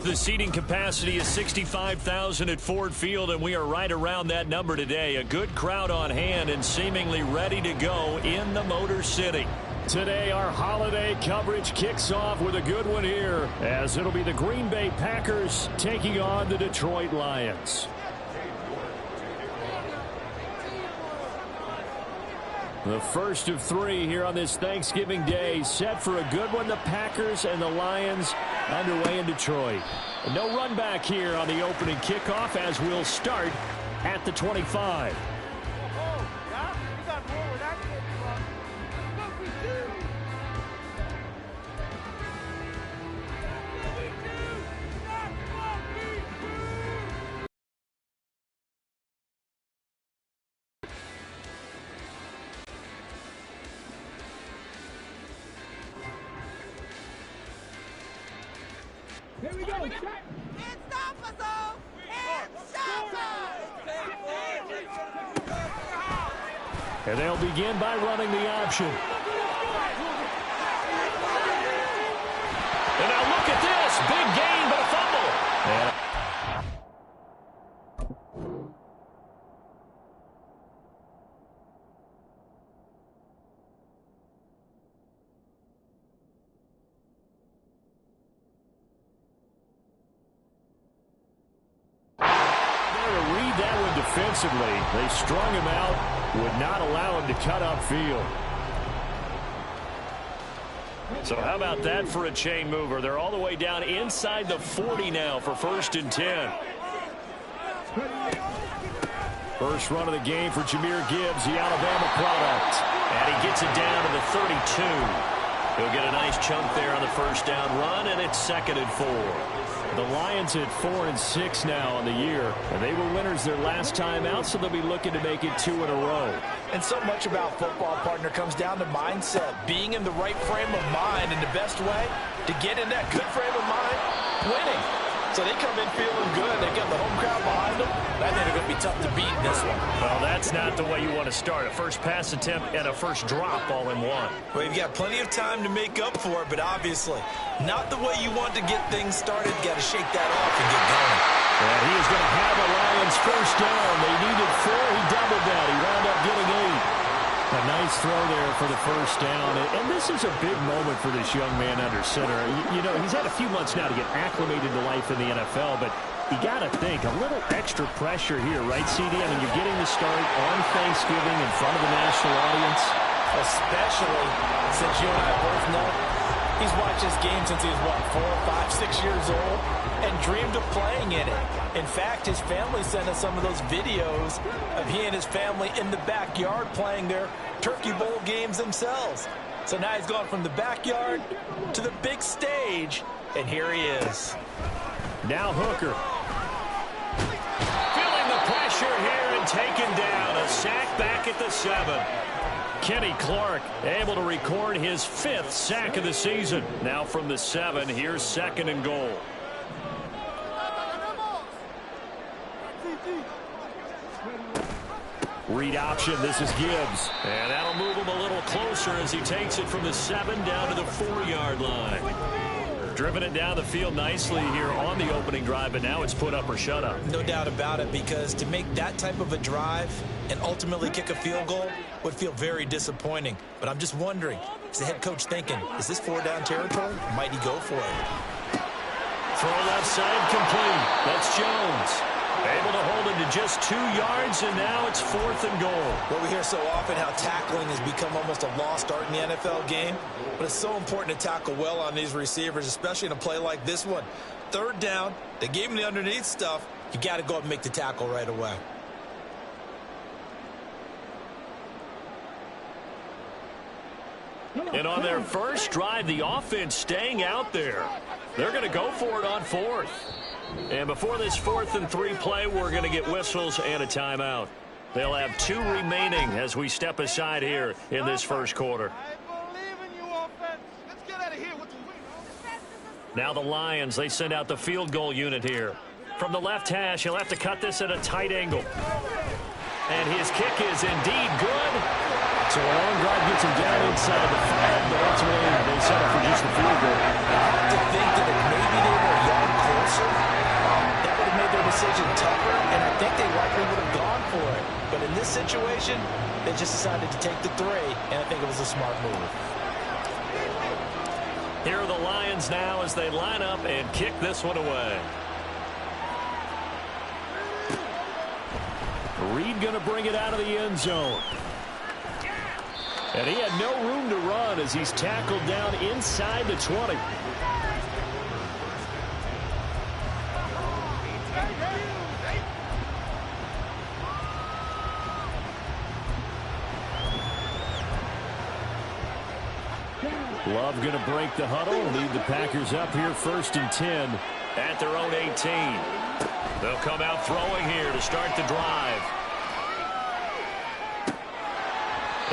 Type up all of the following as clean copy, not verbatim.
The seating capacity is 65,000 at Ford Field, and we are right around that number today. A good crowd on hand and seemingly ready to go in the Motor City. Today, our holiday coverage kicks off with a good one here, as it'll be the Green Bay Packers taking on the Detroit Lions. The first of three here on this Thanksgiving Day, set for a good one. The Packers and the Lions underway in Detroit. No run back here on the opening kickoff, as we'll start at the 25. Here we go. It's Stoppazo. It's And they'll begin by running the option. And now look at this. Big gain, but a fumble. Yeah. Defensively, they strung him out, would not allow him to cut upfield. So how about that for a chain mover? They're all the way down inside the 40 now for 1st and 10. First run of the game for Jahmyr Gibbs, the Alabama product. And he gets it down to the 32. He'll get a nice chunk there on the first down run, and it's 2nd and 4. The Lions at 4-6 now on the year, and they were winners their last time out, so they'll be looking to make it 2 in a row. And so much about football, partner, comes down to mindset, being in the right frame of mind, and the best way to get in that good frame of mind, winning. So they come in feeling good. They get the home crowd behind them. I think they're going to be tough to beat in this one. Well, that's not the way you want to start. A first pass attempt and a first drop all in one. Well, you've got plenty of time to make up for it, but obviously not the way you want to get things started. Got to shake that off and get going. And he is going to have the Lions first down. They needed 4. He doubled that. He wound up getting 8. A nice throw there for the first down. And this is a big moment for this young man under center. You know, he's had a few months now to get acclimated to life in the NFL, but you got to think, a little extra pressure here, right, CD? I mean, you're getting the start on Thanksgiving in front of the national audience. Especially since you and I both know he's watched this game since he was, what, 4, 5, 6 years old, and dreamed of playing in it. In fact, his family sent us some of those videos of he and his family in the backyard playing their Turkey Bowl games themselves. So now he's gone from the backyard to the big stage, and here he is. Now Hooker. Feeling the pressure here and taken down. A sack back at the 7. Kenny Clark able to record his 5th sack of the season. Now from the 7, here's 2nd and goal. Read option, this is Gibbs. And that'll move him a little closer as he takes it from the 7 down to the 4-yard line. Driven it down the field nicely here on the opening drive, but now it's put up or shut up. No doubt about it, because to make that type of a drive and ultimately kick a field goal would feel very disappointing. But I'm just wondering, is the head coach thinking, is this 4-down territory? Might he go for it? Throw left side complete. That's Jones. Able to hold him to just 2 yards, and now it's 4th and goal. Well, we hear so often how tackling has become almost a lost art in the NFL game, but it's so important to tackle well on these receivers, especially in a play like this one. 3rd down, they gave him the underneath stuff. You got to go up and make the tackle right away. And on their first drive, the offense staying out there. They're going to go for it on 4th. And before this 4th and 3 play, we're going to get whistles and a timeout. They'll have 2 remaining as we step aside here in this first quarter. Now the Lions, they send out the field goal unit here. From the left hash, he'll have to cut this at a tight angle. And his kick is indeed good. So a long drive gets him down inside the 5, but ultimately they settle for just the field goal. I have to think that if maybe they were a yard closer, decision tougher, and I think they likely would have gone for it. But in this situation, they just decided to take the 3, and I think it was a smart move. Here are the Lions now as they line up and kick this one away. Reed going to bring it out of the end zone. And he had no room to run as he's tackled down inside the 20. Love going to break the huddle, lead the Packers up here 1st and 10 at their own 18. They'll come out throwing here to start the drive.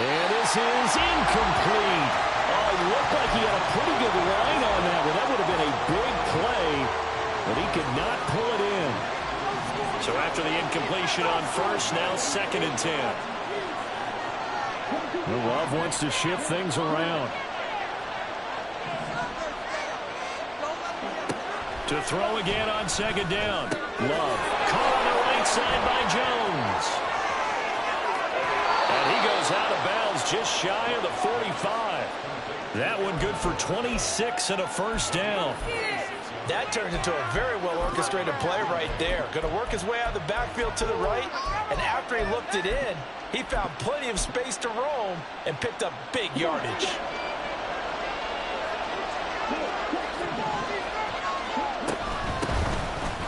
And this is incomplete. Oh, it looked like he had a pretty good line on that one. That would have been a big play, but he could not pull it in. So after the incompletion on 1st, now 2nd and 10. Well, Love wants to shift things around. To throw again on 2nd down. Love caught on the right side by Jones. And he goes out of bounds just shy of the 45. That one good for 26 and a 1st down. That turns into a very well-orchestrated play right there. Going to work his way out of the backfield to the right, and after he looked it in, he found plenty of space to roam and picked up big yardage.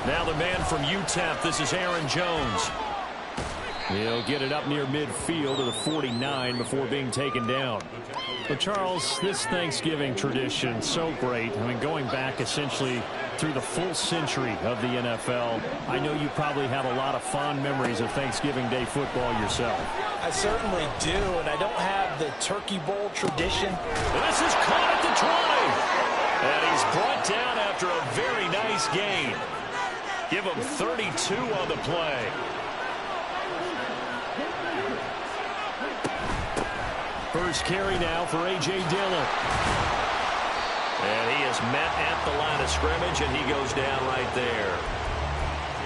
Now the man from UTEP, this is Aaron Jones. He'll get it up near midfield to the 49 before being taken down. But Charles, this Thanksgiving tradition, so great. I mean, going back essentially through the full century of the NFL, I know you probably have a lot of fond memories of Thanksgiving Day football yourself. I certainly do, and I don't have the Turkey Bowl tradition. This is caught at the 20. And he's brought down after a very nice gain. Give him 32 on the play. First carry now for A.J. Dillon. And he is met at the line of scrimmage, and he goes down right there.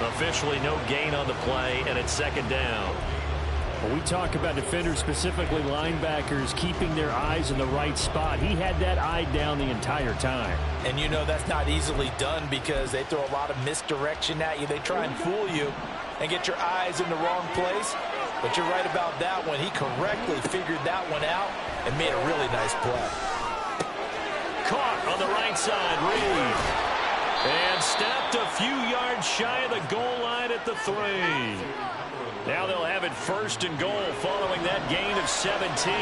Officially no gain on the play, and it's 2nd down. Well, we talk about defenders, specifically linebackers, keeping their eyes in the right spot. He had that eye down the entire time. And you know that's not easily done because they throw a lot of misdirection at you. They try and fool you and get your eyes in the wrong place. But you're right about that one. He correctly figured that one out and made a really nice play. Caught on the right side, Reed. And stopped a few yards shy of the goal line at the 3. Now they'll have it 1st and goal following that gain of 17.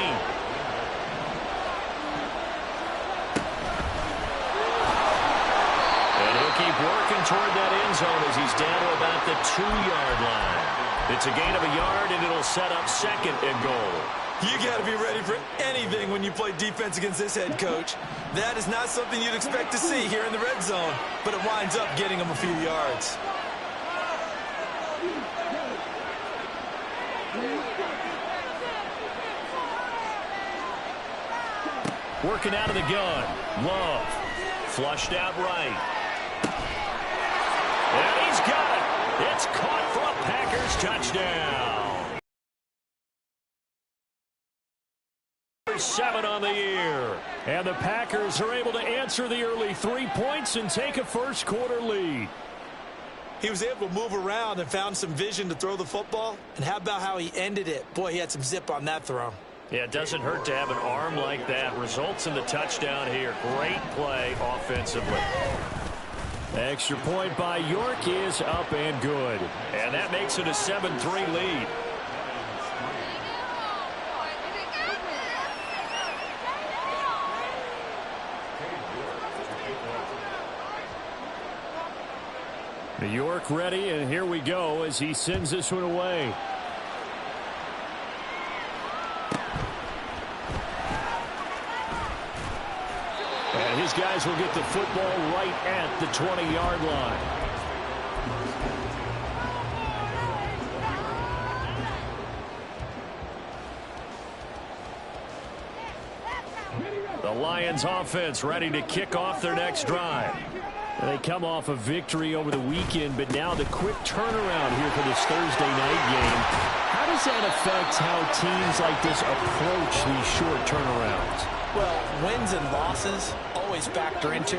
And he'll keep working toward that end zone as he's down to about the 2-yard line. It's a gain of a yard, and it'll set up 2nd and goal. You got to be ready for anything when you play defense against this head coach. That is not something you'd expect to see here in the red zone, but it winds up getting him a few yards. Working out of the gun. Love. Flushed out right. And he's got it. It's caught for a Packers touchdown. 7 on the year. And the Packers are able to answer the early 3 points and take a first-quarter lead. He was able to move around and found some vision to throw the football. And how about how he ended it? Boy, he had some zip on that throw. Yeah, it doesn't hurt to have an arm like that. Results in the touchdown here. Great play offensively. Extra point by York is up and good. And that makes it a 7-3 lead. New York ready, and here we go as he sends this one away. And his guys will get the football right at the 20-yard line. The Lions offense ready to kick off their next drive. They come off a victory over the weekend, but now the quick turnaround here for this Thursday night game. How does that affect how teams like this approach these short turnarounds? Well, wins and losses always factor into,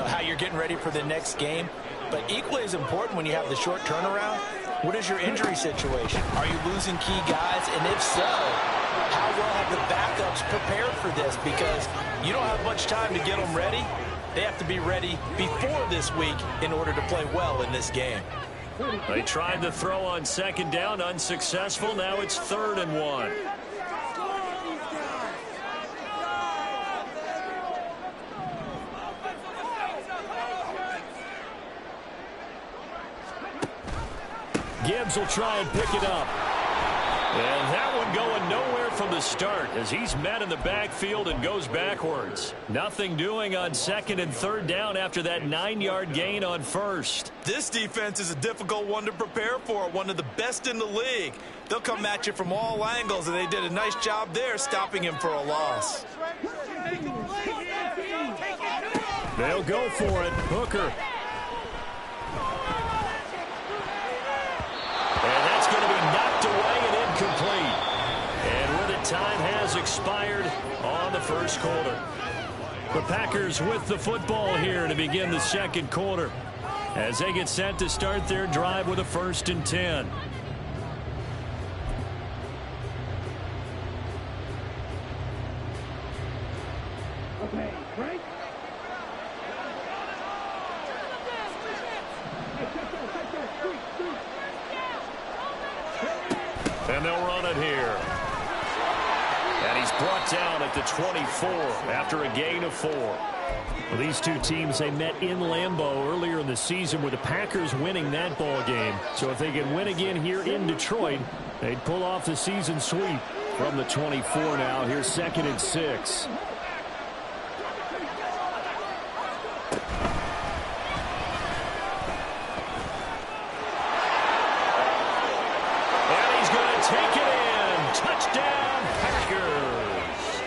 how you're getting ready for the next game. But equally as important when you have the short turnaround, what is your injury situation? Are you losing key guys? And if so, how well have the backups prepared for this? Because you don't have much time to get them ready. They have to be ready before this week in order to play well in this game. They tried the throw on second down, unsuccessful. Now it's 3rd and 1. Gibbs will try and pick it up. And that one going nowhere from the start as he's met in the backfield and goes backwards. Nothing doing on 2nd and 3rd down after that 9-yard gain on 1st. This defense is a difficult one to prepare for, one of the best in the league. They'll come at you from all angles, and they did a nice job there stopping him for a loss. They'll go for it. Hooker. And that's going to be knocked away and incomplete. And with it, time has expired on the first quarter. The Packers with the football here to begin the second quarter as they get set to start their drive with a 1st and 10. Okay, break. And they'll run it here. And he's brought down at the 24 after a gain of 4. Well, these two teams, they met in Lambeau earlier in the season with the Packers winning that ball game. So if they can win again here in Detroit, they'd pull off the season sweep from the 24 now. Here's 2nd and 6. Take it in. Touchdown, Packers.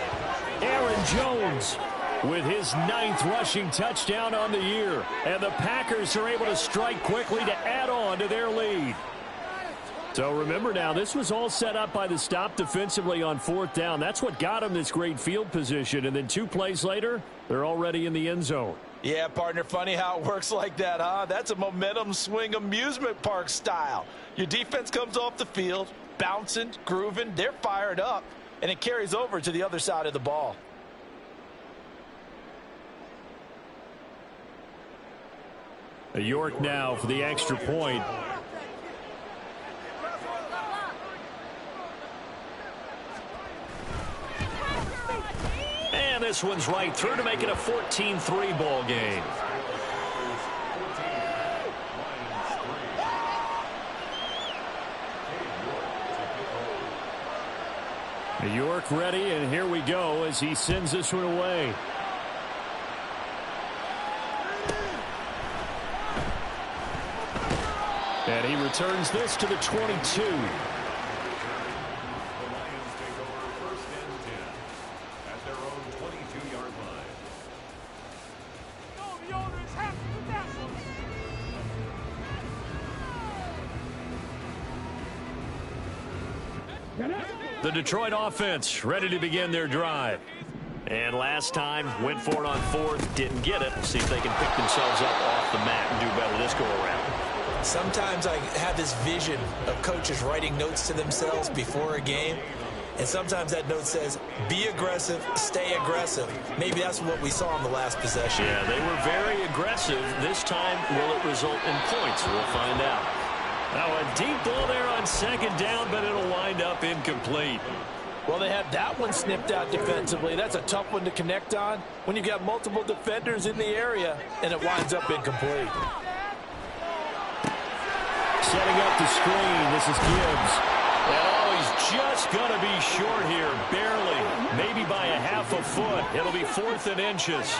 Aaron Jones with his 9th rushing touchdown on the year. And the Packers are able to strike quickly to add on to their lead. So remember now, this was all set up by the stop defensively on 4th down. That's what got them this great field position. And then 2 plays later, they're already in the end zone. Yeah, partner, funny how it works like that, huh? That's a momentum swing amusement park style. Your defense comes off the field, bouncing, grooving, they're fired up, and it carries over to the other side of the ball. York now for the extra point. And this one's right through to make it a 14-3 ball game. York ready, and here we go as he sends this one away. And he returns this to the 22. The Detroit offense ready to begin their drive. And last time, went for it on 4th, didn't get it. See if they can pick themselves up off the mat and do better this go-around. Sometimes I have this vision of coaches writing notes to themselves before a game. And sometimes that note says, be aggressive, stay aggressive. Maybe that's what we saw in the last possession. Yeah, they were very aggressive. This time, will it result in points? We'll find out. Now a deep ball there on 2nd down, but it'll wind up incomplete. Well, they had that one snipped out defensively. That's a tough one to connect on when you got multiple defenders in the area, and it winds up incomplete. Setting up the screen. This is Gibbs. Oh, he's just going to be short here, barely. Maybe by a half a foot. It'll be 4th and inches.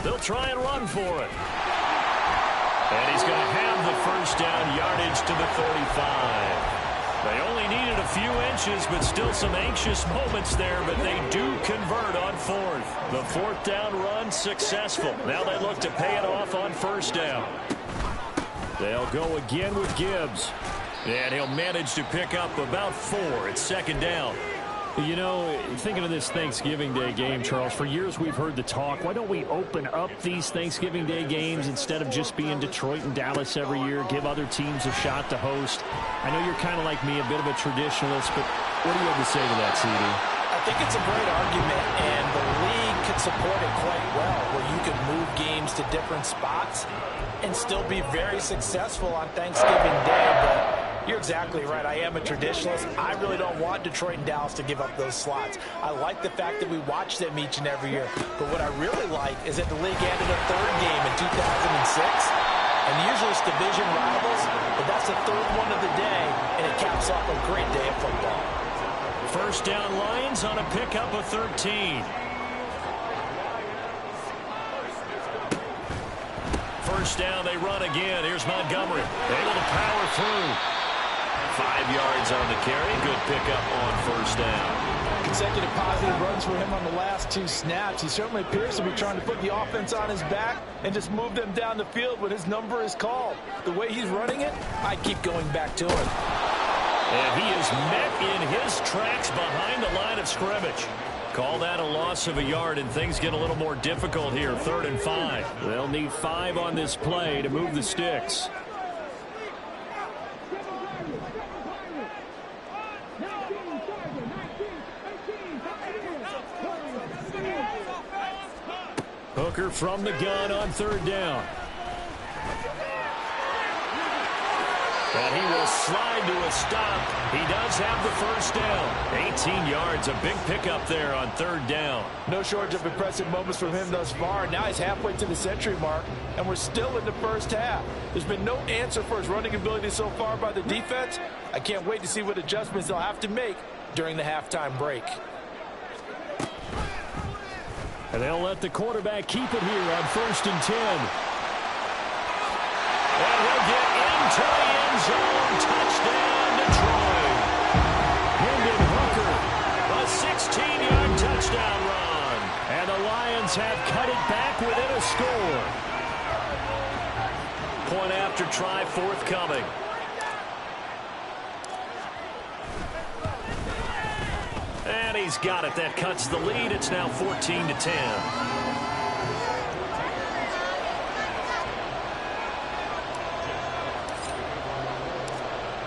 They'll try and run for it. And he's going to have the first down, yardage to the 35. They only needed a few inches, but still some anxious moments there, but they do convert on fourth. The fourth down run successful. Now they look to pay it off on first down. They'll go again with Gibbs. And he'll manage to pick up about 4 at second down. You know, thinking of this Thanksgiving Day game, Charles, for years we've heard the talk, why don't we open up these Thanksgiving Day games instead of just being Detroit and Dallas every year, give other teams a shot to host? I know you're kind of like me, a bit of a traditionalist, but what do you have to say to that, CD? I think it's a great argument, and the league could support it quite well, where you could move games to different spots and still be very successful on Thanksgiving Day, but you're exactly right. I am a traditionalist. I really don't want Detroit and Dallas to give up those slots. I like the fact that we watch them each and every year. But what I really like is that the league added a third game in 2006. And usually it's division rivals, but that's the third one of the day, and it caps off a great day of football. First down Lions on a pickup of 13. First down, they run again. Here's Montgomery, able to power through. 5 yards on the carry. Good pickup on first down. Consecutive positive runs for him on the last 2 snaps. He certainly appears to be trying to put the offense on his back and just move them down the field when his number is called. The way he's running it, I keep going back to him. And he is met in his tracks behind the line of scrimmage. Call that a loss of a yard, and things get a little more difficult here. 3rd and 5. They'll need 5 on this play to move the sticks. Hooker from the gun on 3rd down. And he will slide to a stop. He does have the first down. 18 yards, a big pickup there on 3rd down. No shortage of impressive moments from him thus far. Now he's halfway to the century mark, and we're still in the first half. There's been no answer for his running ability so far by the defense. I can't wait to see what adjustments they'll have to make during the halftime break. And they'll let the quarterback keep it here on 1st and 10. And he'll get into the end zone. Touchdown, Detroit. Hendon Hooker, a 16-yard touchdown run. And the Lions have cut it back within a score. Point after try forthcoming. And he's got it. That cuts the lead. It's now 14-10.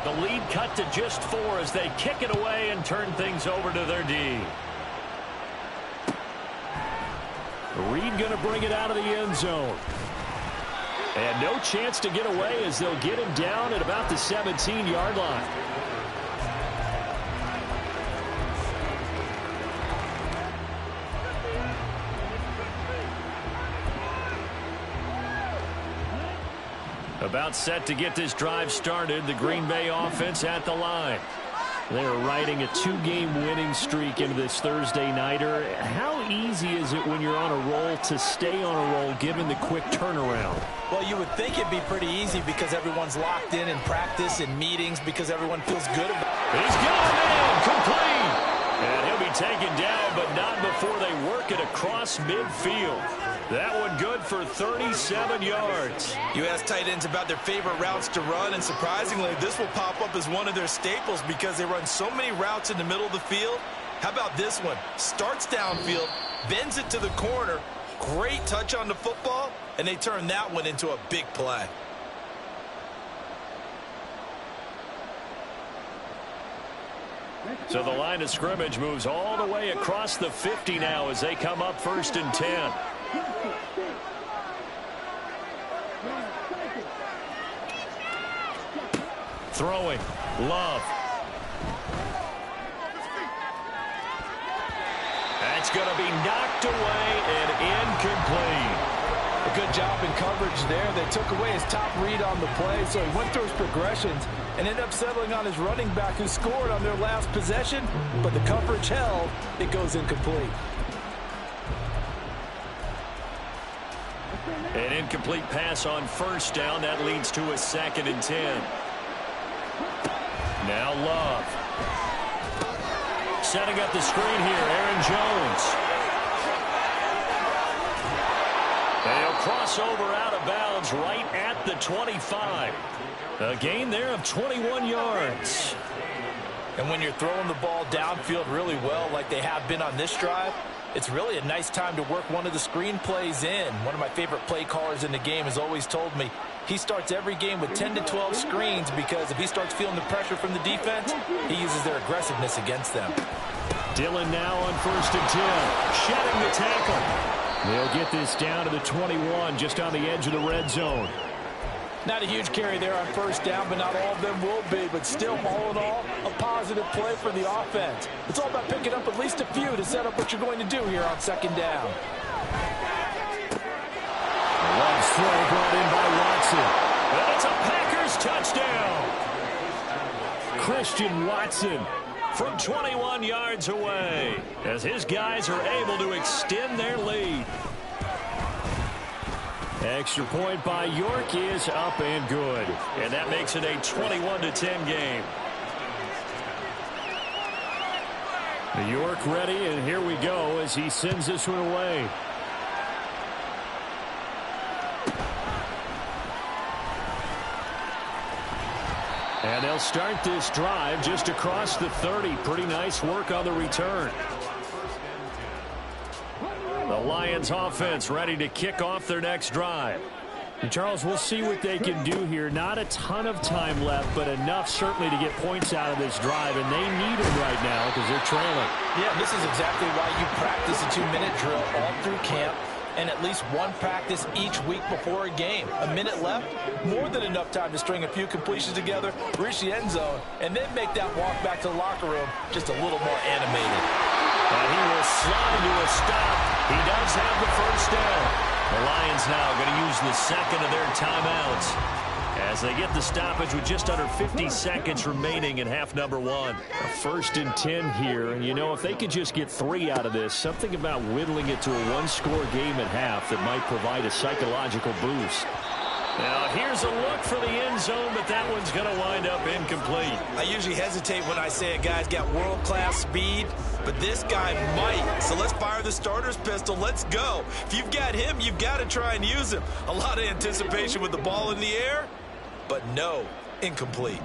The lead cut to just 4 as they kick it away and turn things over to their D. Reed going to bring it out of the end zone. And no chance to get away as they'll get him down at about the 17-yard line. About set to get this drive started. The Green Bay offense at the line. They're riding a 2-game winning streak into this Thursday nighter. How easy is it when you're on a roll to stay on a roll given the quick turnaround? Well, you would think it'd be pretty easy because everyone's locked in practice and meetings because everyone feels good about it. He's got it in, complete. And he'll be taken down, but not before they work it across midfield. That one good for 37 yards. You ask tight ends about their favorite routes to run, and surprisingly, this will pop up as one of their staples because they run so many routes in the middle of the field. How about this one? Starts downfield, bends it to the corner, great touch on the football, and they turn that one into a big play. So the line of scrimmage moves all the way across the 50 now as they come up 1st and 10. Throwing, Love. That's going to be knocked away and incomplete. A good job in coverage there. They took away his top read on the play, so he went through his progressions and ended up settling on his running back who scored on their last possession, but the coverage held. It goes incomplete. An incomplete pass on 1st down. That leads to a 2nd and 10. Now Love. Setting up the screen here, Aaron Jones. They'll cross over out of bounds right at the 25. A gain there of 21 yards. And when you're throwing the ball downfield really well like they have been on this drive, it's really a nice time to work one of the screen plays in. One of my favorite play callers in the game has always told me he starts every game with 10 to 12 screens because if he starts feeling the pressure from the defense, he uses their aggressiveness against them. Dillon now on 1st and 10, shedding the tackle. They'll get this down to the 21, just on the edge of the red zone. Not a huge carry there on 1st down, but not all of them will be. But still, all in all, a positive play for the offense. It's all about picking up at least a few to set up what you're going to do here on 2nd down. Love's throw brought in by Watson. And it's a Packers touchdown. Christian Watson from 21 yards away as his guys are able to extend their lead. Extra point by York is up and good. And that makes it a 21-10 game. York ready, and here we go as he sends this one away. And they'll start this drive just across the 30. Pretty nice work on the return. The Lions offense ready to kick off their next drive. And Charles, we'll see what they can do here. Not a ton of time left, but enough certainly to get points out of this drive, and they need them right now because they're trailing. Yeah, this is exactly why you practice a 2-minute drill all through camp and at least one practice each week before a game. A minute left, more than enough time to string a few completions together, reach the end zone, and then make that walk back to the locker room just a little more animated. And he will slide to a stop. He does have the 1st down. The Lions now going to use the second of their timeouts as they get the stoppage with just under 50 seconds remaining in half number 1. A 1st and 10 here, and you know, if they could just get 3 out of this, something about whittling it to a 1-score game at half that might provide a psychological boost. Now, here's a look for the end zone, but that one's going to wind up incomplete. I usually hesitate when I say a guy's got world-class speed, but this guy might. So let's fire the starter's pistol. Let's go. If you've got him, you've got to try and use him. A lot of anticipation with the ball in the air, but no, incomplete.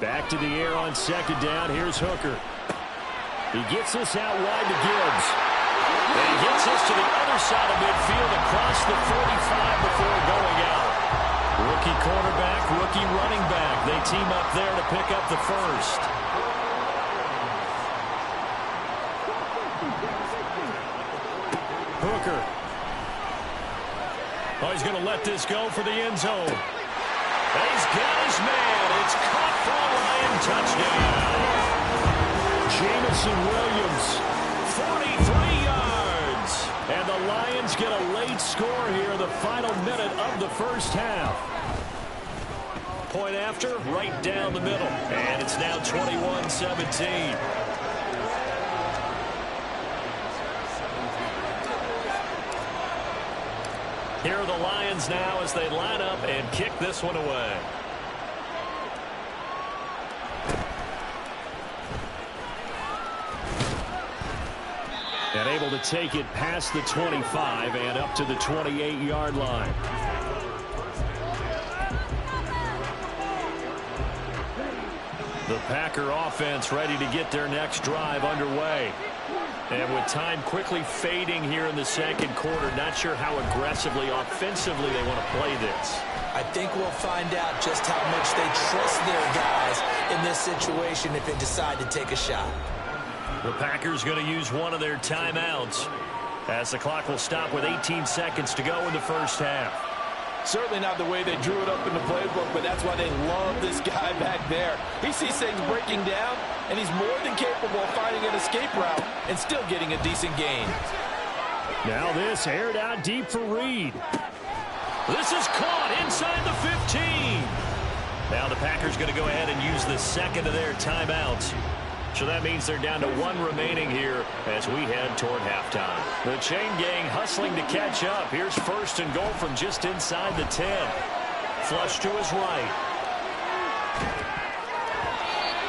Back to the air on 2nd down. Here's Hooker. He gets this out wide to Gibbs. And he gets this to the other side of midfield across the 45 before going out. Rookie quarterback, rookie running back. They team up there to pick up the 1st. Hooker. Oh, he's going to let this go for the end zone. And he's got his man. It's caught for a Lion touchdown. Jamison Williams, 43 yards. And the Lions get a late score here in the final minute of the 1st half. Point after, right down the middle. And it's now 21-17. Here are the Lions now as they line up and kick this one away. And able to take it past the 25 and up to the 28-yard line. The Packer offense ready to get their next drive underway. And with time quickly fading here in the 2nd quarter, not sure how aggressively, offensively they want to play this. I think we'll find out just how much they trust their guys in this situation if they decide to take a shot. The Packers going to use one of their timeouts as the clock will stop with 18 seconds to go in the 1st half. Certainly not the way they drew it up in the playbook, but that's why they love this guy back there. He sees things breaking down, and he's more than capable of finding an escape route and still getting a decent gain. Now this aired out deep for Reed. This is caught inside the 15. Now the Packers going to go ahead and use the second of their timeouts So that means they're down to 1 remaining here as we head toward halftime. The chain gang hustling to catch up. Here's 1st and goal from just inside the 10. Flush to his right.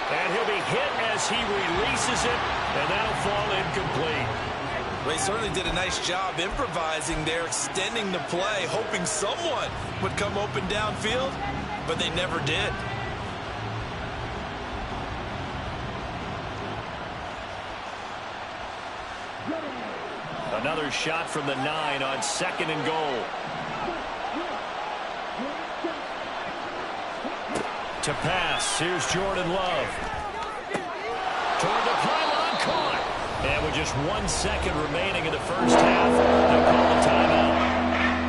And he'll be hit as he releases it, and that'll fall incomplete. Well, he certainly did a nice job improvising there, extending the play, hoping someone would come open downfield, but they never did. Another shot from the 9 on 2nd and goal. To pass, here's Jordan Love. Toward the pylon, caught. And with just 1 second remaining in the first half, they'll call the timeout.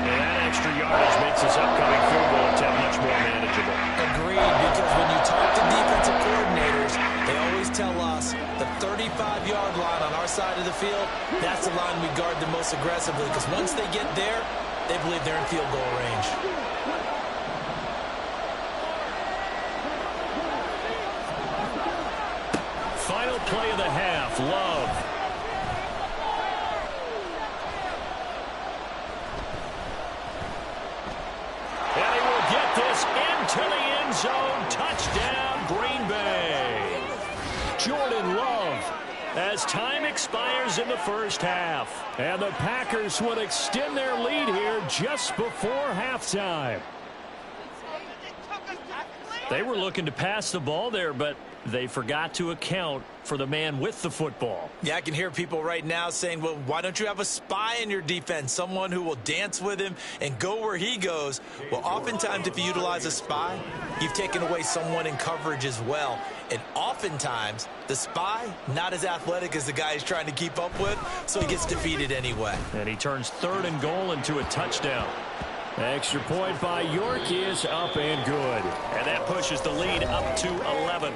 And that extra yardage makes this upcoming field goal attempt much more manageable. Agreed, because when you talk to defensive coordinators, they always tell us the 35-yard line on our side of the field, that's the line we guard the most aggressively, because once they get there, they believe they're in field goal range. Final play of the half, Love. And he will get this into the end zone. Touchdown, Green Bay. Jordan Love as time expires in the first half. And the Packers would extend their lead here just before halftime. They were looking to pass the ball there, but they forgot to account for the man with the football. Yeah, I can hear people right now saying, well, why don't you have a spy in your defense, someone who will dance with him and go where he goes? Well, oftentimes if you utilize a spy, you've taken away someone in coverage as well. And oftentimes, the spy, not as athletic as the guy he's trying to keep up with, so he gets defeated anyway. And he turns 3rd and goal into a touchdown. Extra point by York is up and good. And that pushes the lead up to 11.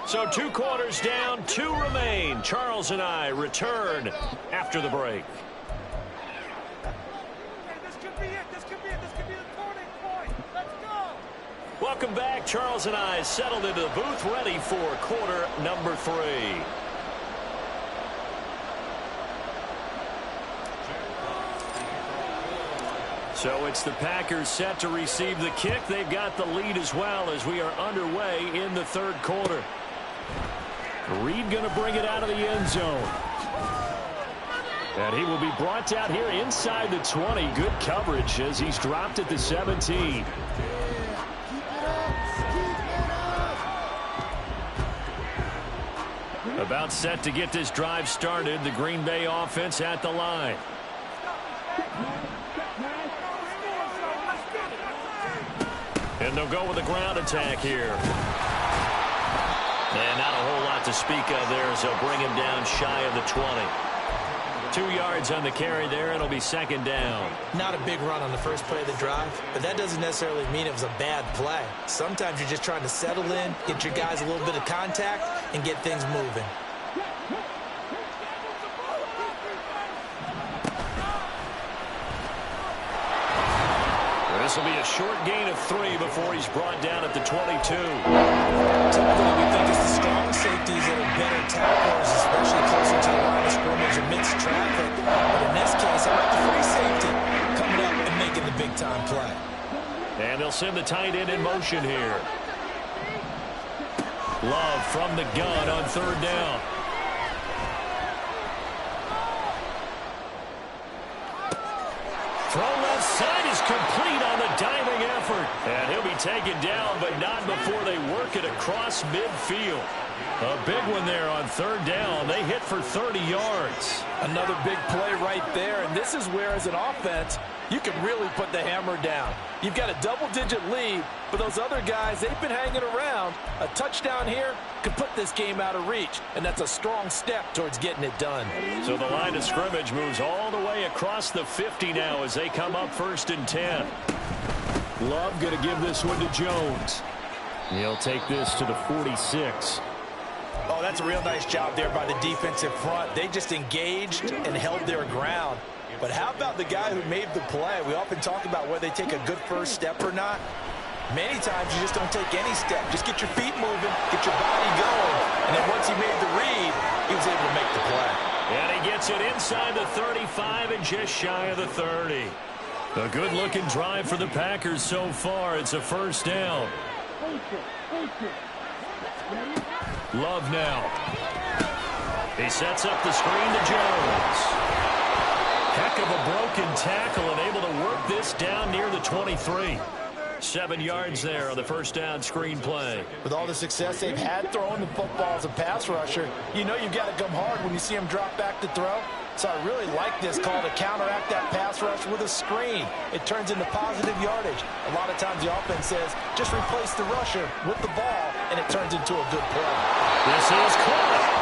So 2 quarters down, 2 remain. Charles and I return after the break. This could be it. This could be it. This could be the turning point. Let's go. Welcome back. Charles and I settled into the booth, ready for quarter number 3. So it's the Packers set to receive the kick. They've got the lead as well as we are underway in the 3rd quarter. Reed going to bring it out of the end zone. And he will be brought down here inside the 20. Good coverage as he's dropped at the 17. About set to get this drive started. The Green Bay offense at the line. And they'll go with a ground attack here. And not a whole lot to speak of there as they'll bring him down shy of the 20. 2 yards on the carry there. It'll be 2nd down. Not a big run on the first play of the drive, but that doesn't necessarily mean it was a bad play. Sometimes you're just trying to settle in, get your guys a little bit of contact, and get things moving. This will be a short gain of 3 before he's brought down at the 22. Typically, we think it's the strong safeties that are better tacklers, especially closer to the line of scrimmage amidst traffic. But in this case, I like the free safety coming up and making the big-time play. And they'll send the tight end in motion here. Love from the gun on 3rd down. Throw left side is complete on the diving effort. And he'll be taken down, but not before they work it across midfield. A big one there on 3rd down. They hit for 30 yards. Another big play right there, and this is where, as an offense, you can really put the hammer down. You've got a double-digit lead, but those other guys, they've been hanging around. A touchdown here could put this game out of reach, and that's a strong step towards getting it done. So the line of scrimmage moves all the way across the 50 now as they come up 1st and 10. Love going to give this one to Jones. He'll take this to the 46. Oh, that's a real nice job there by the defensive front. They just engaged and held their ground. But how about the guy who made the play? We often talk about whether they take a good first step or not. Many times you just don't take any step. Just get your feet moving, get your body going. And then once he made the read, he was able to make the play. And he gets it inside the 35 and just shy of the 30. A good-looking drive for the Packers so far. It's a first down. Love now. He sets up the screen to Jones. Heck of a broken tackle and able to work this down near the 23. 7 yards there on the first down screen play. With all the success they've had throwing the football as a pass rusher, you know you've got to come hard when you see him drop back to throw. So I really like this call to counteract that pass rush with a screen. It turns into positive yardage. A lot of times the offense says, just replace the rusher with the ball, and it turns into a good play. This is caught.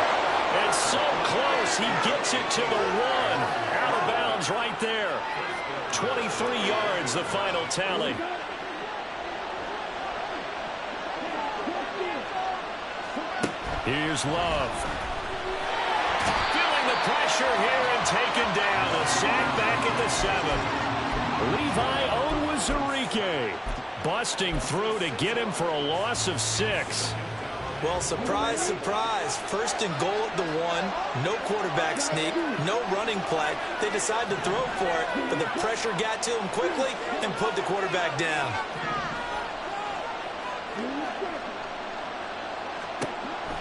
It's so close. He gets it to the 1. Out of bounds right there. 23 yards, the final tally. Here's Love. Feeling the pressure here and taken down. A sack back at the 7. Levi Onwuzurike busting through to get him for a loss of 6. Well, surprise, surprise. First and goal at the 1. No quarterback sneak. No running play. They decide to throw for it, but the pressure got to him quickly and put the quarterback down.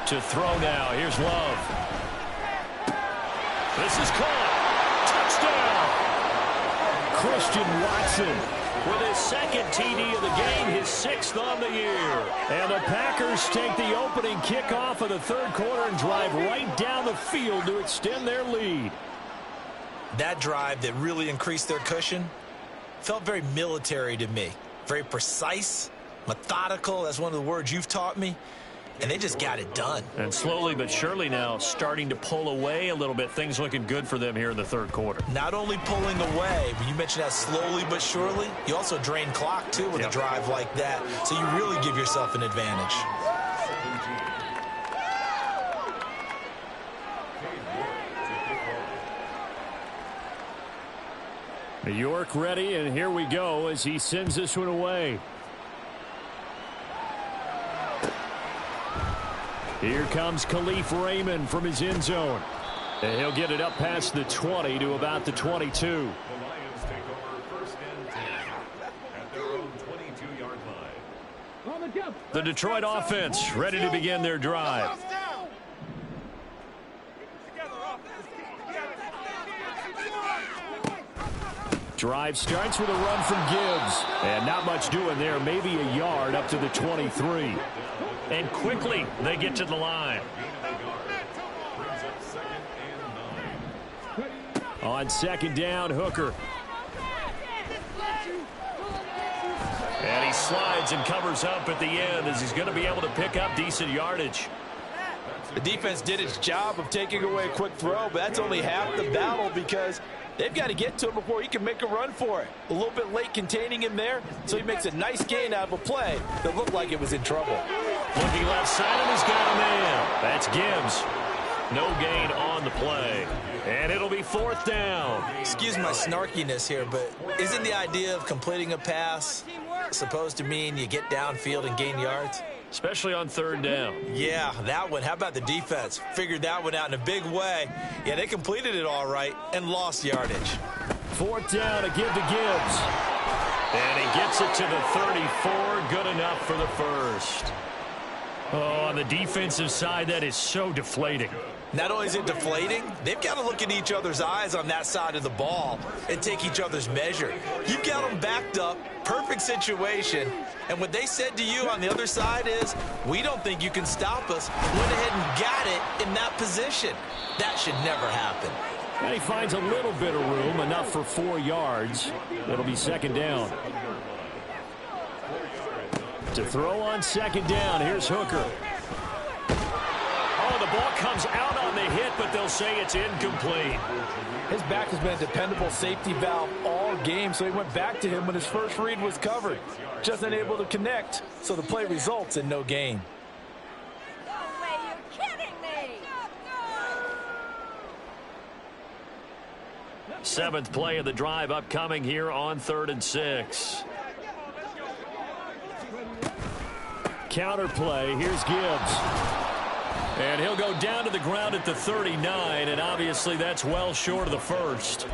To throw now. Here's Love. This is caught. Touchdown. Christian Watson with his second TD of the game, his 6th on the year. And the Packers take the opening kickoff of the third quarter and drive right down the field to extend their lead. That drive that really increased their cushion felt very military to me. Very precise, methodical. That's one of the words you've taught me. And they just got it done. And slowly but surely now starting to pull away a little bit. Things looking good for them here in the third quarter. Not only pulling away, but you mentioned that slowly but surely. You also drain clock, too, with a drive like that. So you really give yourself an advantage. New York ready, and here we go as he sends this one away. Here comes Khalif Raymond from his end zone. And he'll get it up past the 20 to about the 22. The Lions take over first and 10 at their own 22-yard line. The Detroit offense ready to begin their drive. Drive starts with a run from Gibbs. And not much doing there. Maybe a yard up to the 23. And quickly they get to the line. On second down, Hooker. And he slides and covers up at the end as he's going to be able to pick up decent yardage. The defense did its job of taking away a quick throw, but that's only half the battle because they've got to get to him before he can make a run for it. A little bit late containing him there, so he makes a nice gain out of a play that looked like it was in trouble. Looking left side, and he's got a man. That's Gibbs. No gain on the play. And it'll be fourth down. Excuse my snarkiness here, but isn't the idea of completing a pass supposed to mean you get downfield and gain yards? Especially on third down. Yeah, that one. How about the defense? Figured that one out in a big way. Yeah, they completed it all right and lost yardage. Fourth down to give to Gibbs. And he gets it to the 34. Good enough for the first. Oh, on the defensive side, that is so deflating. Not only is it deflating, they've got to look in each other's eyes on that side of the ball and take each other's measure. You've got them backed up, perfect situation, and what they said to you on the other side is, we don't think you can stop us. Went ahead and got it in that position. That should never happen. And he finds a little bit of room, enough for 4 yards. It'll be second down. To throw on second down, here's Hooker. Oh, the ball comes out on the hit, but they'll say it's incomplete. His back has been a dependable safety valve all game, so he went back to him when his first read was covered. Just unable to connect, so the play results in no gain. No way, you're kidding me! Seventh play of the drive upcoming here on 3rd and 6. counter play. Here's Gibbs. And he'll go down to the ground at the 39, and obviously that's well short of the first.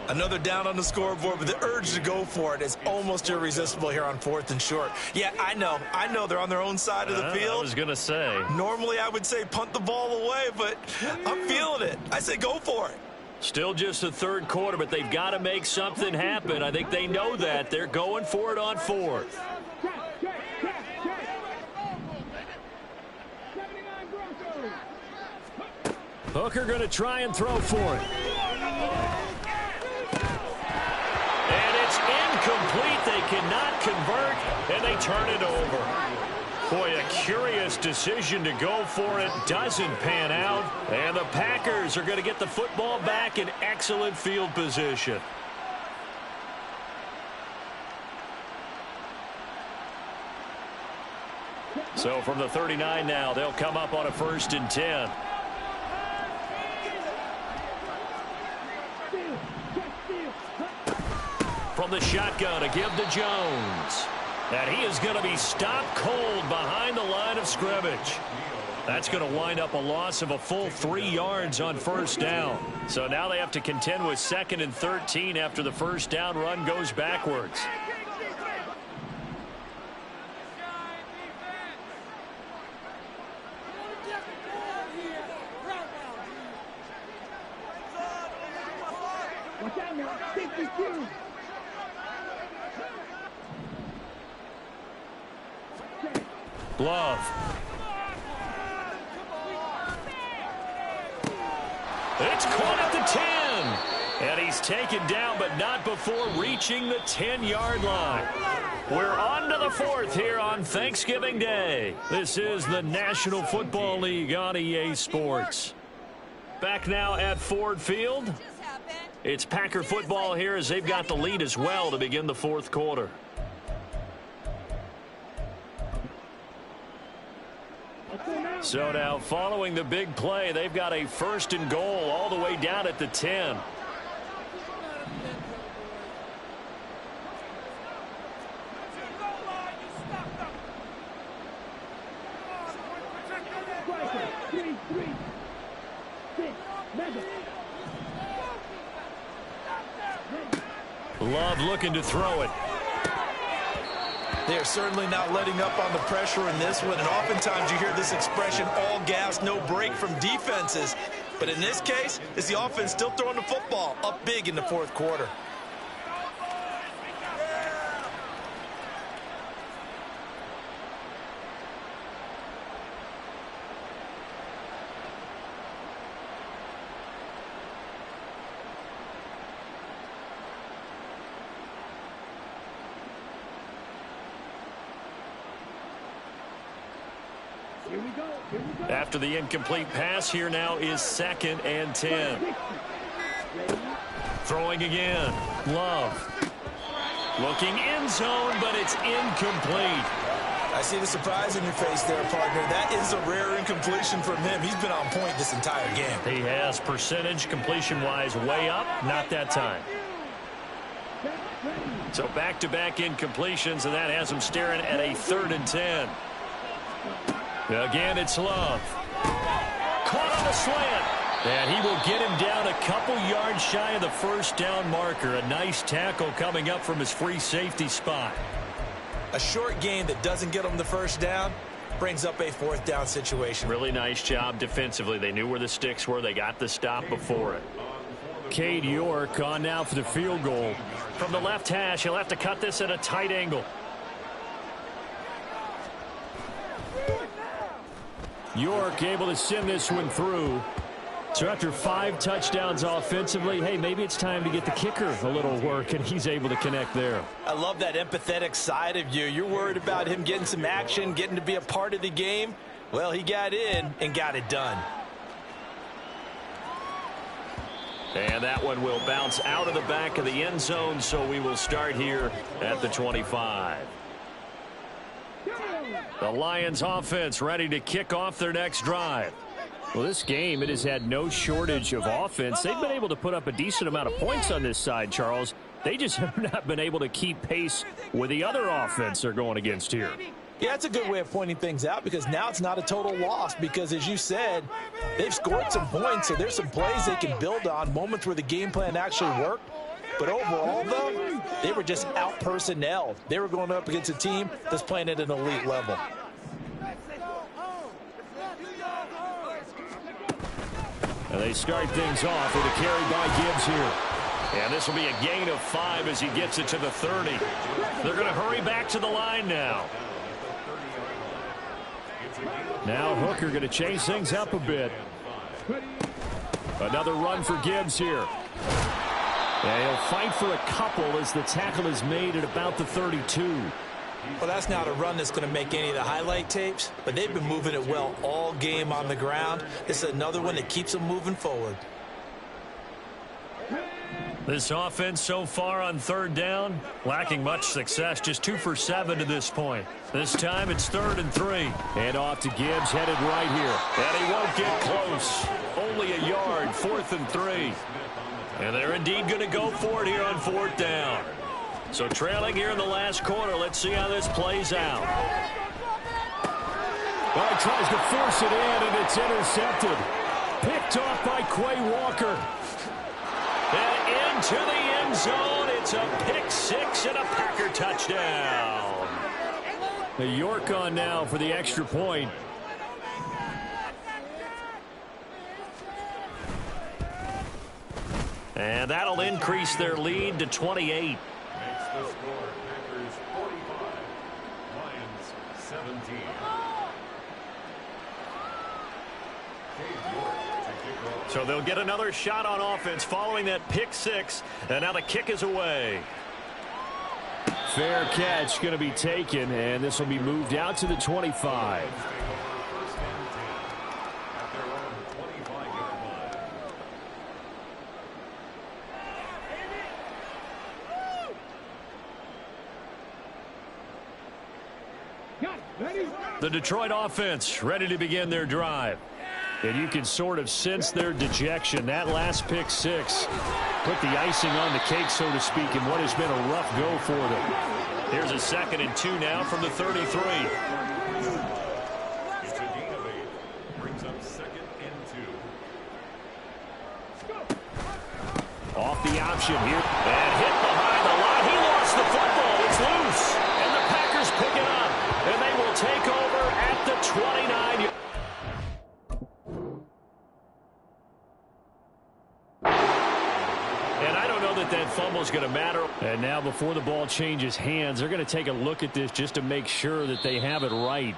Another down on the scoreboard, but the urge to go for it is almost irresistible here on 4th and short. Yeah, I know they're on their own side of the field. I was going to say. Normally I would say punt the ball away, but I'm feeling it. I say go for it. Still just the third quarter, but they've got to make something happen. I think they know that. They're going for it on 4th. Hooker going to try and throw for it. And it's incomplete. They cannot convert, and they turn it over. Boy, a curious decision to go for it. Doesn't pan out. And the Packers are going to get the football back in excellent field position. So from the 39 now, they'll come up on a 1st and 10. From the shotgun, a give to Jones. And he is going to be stopped cold behind the line of scrimmage. That's going to wind up a loss of a full 3 yards on 1st down. So now they have to contend with 2nd and 13 after the 1st down run goes backwards. Love. It's caught at the 10. And he's taken down, but not before reaching the 10-yard line. We're on to the 4th here on Thanksgiving Day. This is the National Football League on EA Sports. Back now at Ford Field. It's Packer football here as they've got the lead as well to begin the 4th quarter. So now following the big play, they've got a 1st and goal all the way down at the 10. Love looking to throw it. They're certainly not letting up on the pressure in this one, and oftentimes you hear this expression, all gas, no break from defenses. But in this case, it's the offense still throwing the football up big in the 4th quarter. After the incomplete pass, here now is 2nd and 10. Throwing again. Love. Looking end zone, but it's incomplete. I see the surprise in your face there, partner. That is a rare incompletion from him. He's been on point this entire game. He has percentage completion-wise way up. Not that time. So back-to-back incompletions, and that has him staring at a 3rd and 10. Again, it's Love. Caught on the slant. And he will get him down a couple yards shy of the 1st down marker. A nice tackle coming up from his free safety spot. A short gain that doesn't get him the 1st down brings up a 4th down situation. Really nice job defensively. They knew where the sticks were. They got the stop before it. Cade York on now for the field goal. From the left hash, he'll have to cut this at a tight angle. York able to send this one through. So after 5 touchdowns offensively, hey, maybe it's time to get the kicker a little work, and he's able to connect there. I love that empathetic side of you. You're worried about him getting some action, getting to be a part of the game. Well, he got in and got it done. And that one will bounce out of the back of the end zone, so we will start here at the 25. The Lions offense ready to kick off their next drive. Well, this game, it has had no shortage of offense. They've been able to put up a decent amount of points on this side, Charles. They just have not been able to keep pace with the other offense they're going against here. Yeah, that's a good way of pointing things out because now it's not a total loss because, as you said, they've scored some points, so there's some plays they can build on, moments where the game plan actually worked. But overall, though, they were just out-personnelled. They were going up against a team that's playing at an elite level. And they start things off with a carry by Gibbs here. And this will be a gain of 5 as he gets it to the 30. They're going to hurry back to the line now. Now Hooker going to chase things up a bit. Another run for Gibbs here. And he'll fight for a couple as the tackle is made at about the 32. Well, that's not a run that's going to make any of the highlight tapes, but they've been moving it well all game on the ground. This is another one that keeps them moving forward. This offense so far on third down, lacking much success, just 2 for 7 to this point. This time it's 3rd and 3. And off to Gibbs, headed right here. And he won't get close. Only a yard, 4th and 3. And they're indeed going to go for it here on 4th down. So trailing here in the last quarter, let's see how this plays out. Well, he tries to force it in, and it's intercepted. Picked off by Quay Walker. And into the end zone, it's a pick 6 and a Packer touchdown. The York on now for the extra point. And that'll increase their lead to 28. Makes the score Packers 45, Lions 17. So they'll get another shot on offense following that pick 6. And now the kick is away. Fair catch going to be taken, and this will be moved out to the 25. First and 10 at their own 25-yard line. The Detroit offense ready to begin their drive. And you can sort of sense their dejection. That last pick 6 put the icing on the cake, so to speak, in what has been a rough go for them. Here's a 2nd and 2 now from the 33. It's a gain of 8. Brings up 2nd and 2. Off the option here. And hit behind the line. He lost the football. It's loose. And the Packers pick it up. And they will take over at the 29. That fumble's going to matter. And now before the ball changes hands, they're going to take a look at this just to make sure that they have it right.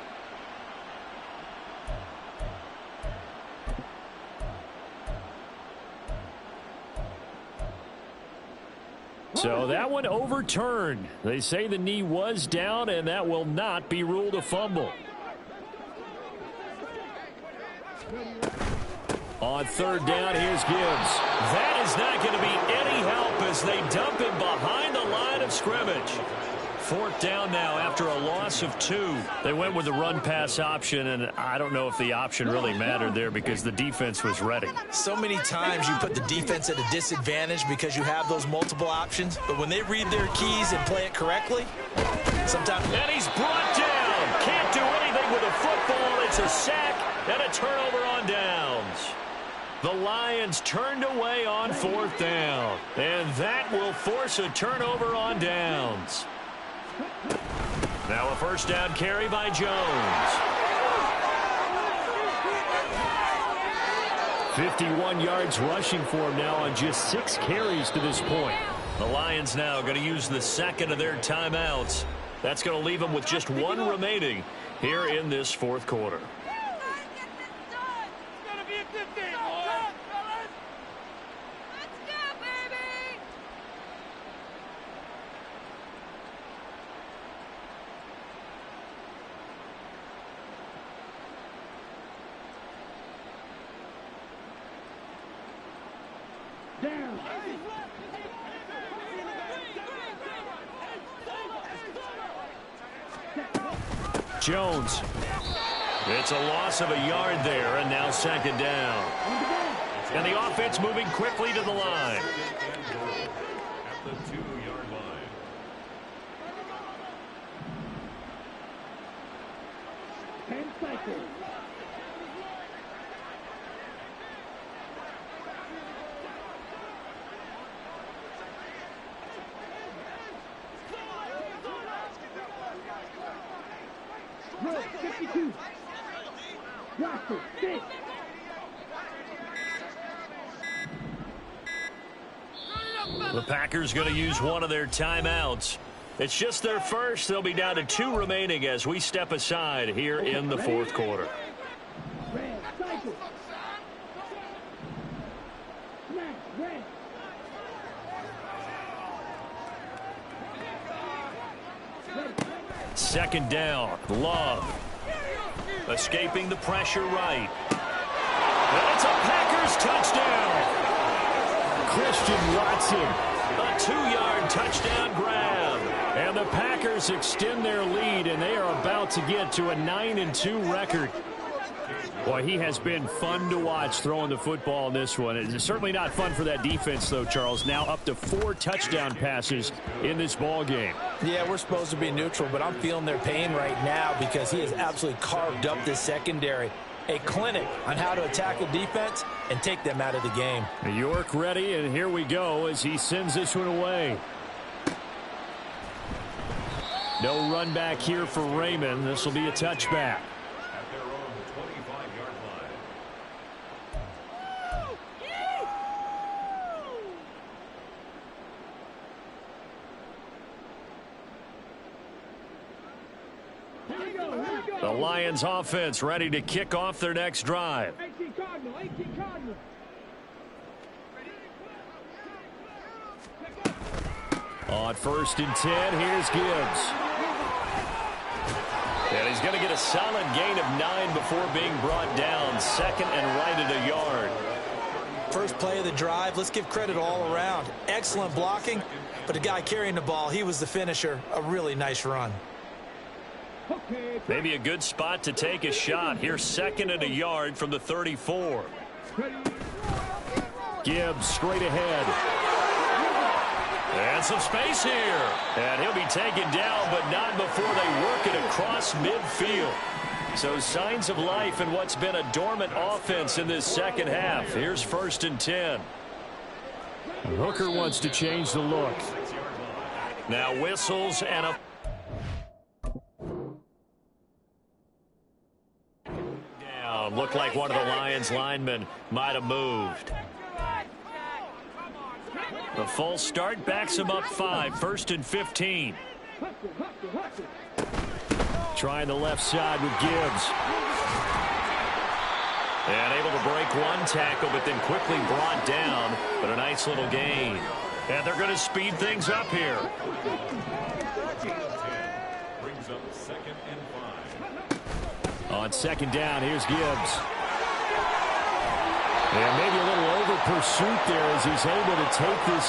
So that one overturned. They say the knee was down, and that will not be ruled a fumble. On 3rd down, here's Gibbs. That is not going to be any help as they dump him behind the line of scrimmage. 4th down now after a loss of 2. They went with the run-pass option, and I don't know if the option really mattered there because the defense was ready. So many times you put the defense at a disadvantage because you have those multiple options, but when they read their keys and play it correctly, sometimes... And he's brought down. Can't do anything with a football. It's a sack and a turnover on downs. The Lions turned away on 4th down, and that will force a turnover on downs. Now a 1st down carry by Jones. 51 yards rushing for him now on just 6 carries to this point. The Lions now going to use the 2nd of their timeouts. That's going to leave them with just 1 remaining here in this 4th quarter. Jones. It's a loss of a yard there, and now 2nd down. And the offense moving quickly to the line. At the 2-yard line. The Packers going to use one of their timeouts. It's just their first. They'll be down to 2 remaining as we step aside here in the fourth quarter. Second down. Love. Escaping the pressure right. And it's a Packers touchdown. Christian Watson. A 2-yard touchdown grab. And the Packers extend their lead, and they are about to get to a 9-2 record. Boy, he has been fun to watch throwing the football in this one. It's certainly not fun for that defense, though, Charles. Now up to 4 touchdown passes in this ball game. Yeah, we're supposed to be neutral, but I'm feeling their pain right now because he has absolutely carved up this secondary. A clinic on how to attack a defense and take them out of the game. York ready, and here we go as he sends this one away. No run back here for Raymond. This will be a touchback. At their own 25-yard line. The Lions offense ready to kick off their next drive. 18 Cardinal. On 1st and 10, here's Gibbs. And he's going to get a solid gain of 9 before being brought down. Second and right at a yard. First play of the drive, let's give credit all around. Excellent blocking, but the guy carrying the ball, he was the finisher. A really nice run. Maybe a good spot to take a shot. Here's 2nd and a yard from the 34. Gibbs straight ahead. And some space here. And he'll be taken down, but not before they work it across midfield. So signs of life in what's been a dormant offense in this second half. Here's 1st and 10. Hooker wants to change the look. Now whistles and a down. Looked like one of the Lions linemen might have moved. The false start backs him up 5. 1st and 15. Trying the left side with Gibbs. And able to break one tackle, but then quickly brought down. But a nice little gain. And they're going to speed things up here. Brings up 2nd and 5. On 2nd down, here's Gibbs. And maybe a little over pursuit there as he's able to take this